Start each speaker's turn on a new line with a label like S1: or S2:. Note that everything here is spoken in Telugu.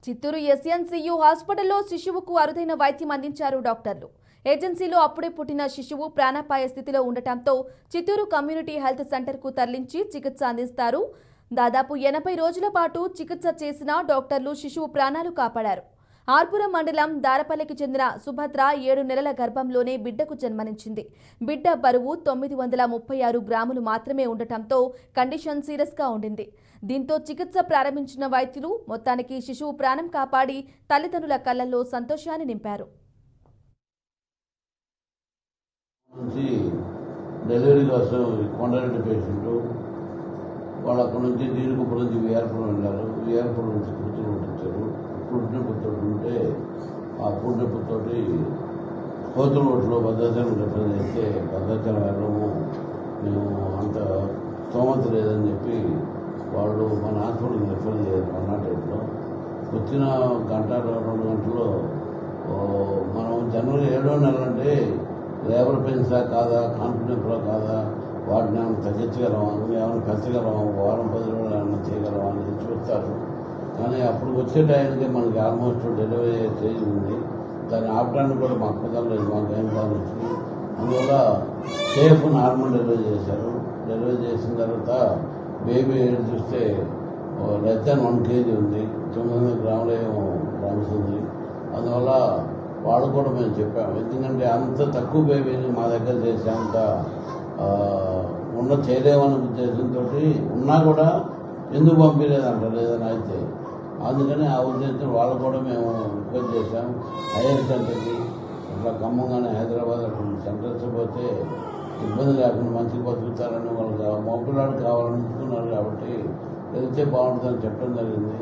S1: చిత్తూరు ఎస్ఎన్సియు హాస్పిటల్లో శిశువుకు అరుదైన వైద్యం అందించారు డాక్టర్లు. ఏజెన్సీలో అప్పుడే పుట్టిన శిశువు ప్రాణాపాయ స్థితిలో ఉండటంతో చిత్తూరు కమ్యూనిటీ హెల్త్ సెంటర్కు తరలించి చికిత్స అందిస్తారు. దాదాపు 80 రోజుల పాటు చికిత్స చేసిన డాక్టర్లు శిశువు ప్రాణాలు కాపాడారు. ఆర్పురం మండలం దారపల్లికి చెందిన సుభద్ర 7 నెలల గర్భంలోనే బిడ్డకు జన్మనిచ్చింది. బిడ్డ బరువు 936 గ్రాములు మాత్రమే ఉండటంతో కండిషన్ సీరియస్గా ఉండింది. దీంతో చికిత్స ప్రారంభించిన వైద్యులు మొత్తానికి శిశువు ప్రాణం కాపాడి తల్లిదండ్రుల కళ్లలో సంతోషాన్ని నింపారు.
S2: డెలివరీ కోసం కొండారెడ్డి పేషెంట్ వాళ్ళు అక్కడ నుంచి నీరుకుప్ప నుంచి విఆర్పురం వెళ్ళారు. విఆర్పురం నుంచి కూతురు పుట్టించారు. పుట్టినప్పుతోటి ఉంటే ఆ పుట్టినప్పుతోటి కోతుల ఓట్లో భద్రాచలం రిఫర్ చేస్తే భద్రాచలం వెళ్ళము మేము అంత స్తోమత లేదని చెప్పి వాళ్ళు మన హాస్పిటల్కి రిఫర్ చేయరు. 108లో వచ్చిన గంట 2 గంటల్లో మనం జనవరి 7వ నెల అంటే లేబర్ పెయిన్సా కాదా, కాన్ఫిడెన్స్లో కాదా, వాటిని ఏమైనా తగ్గించగలమా, ఏమైనా పెంచగలమా, వారం 10 రోజులు ఏమైనా చేయగలమా అని చూస్తారు. కానీ అప్పుడు వచ్చే టైంకి మనకి ఆల్మోస్ట్ డెలివరీ స్టేజ్ ఉంది. దాన్ని ఆపడానికి కూడా మాకు కుదరలేదు, మాకు ఏం కాదు వచ్చింది. అందువల్ల సేఫ్ నార్మల్ డెలివరీ చేశారు. డెలివరీ చేసిన తర్వాత బేబీ ఏడు చూస్తే లెస్ దాన్ 1 kg ఉంది, 900 గ్రాములు గ్రామ్స్ ఉంది. అందువల్ల వాళ్ళు కూడా మేము చెప్పాము, ఎందుకంటే అంత తక్కువ బేబీని మా దగ్గర చేసేంత చేయలేమనే ఉద్దేశంతో ఉన్నా కూడా ఎందుకు పంపించలేదంట లేదని అయితే. అందుకని ఆ ఉద్దేశంతో వాళ్ళు కూడా మేము రిక్వెస్ట్ చేశాం హైయర్ సెంటర్కి. ఇట్లా ఖమ్మం కానీ హైదరాబాద్ అక్కడ సెంటర్స్ పోతే ఇబ్బంది లేకుండా మంచిగా బతుకుతారని వాళ్ళకి మొబైల్ కావాలనుకున్నారు కాబట్టి వెళ్తే బాగుంటుందని చెప్పడం జరిగింది.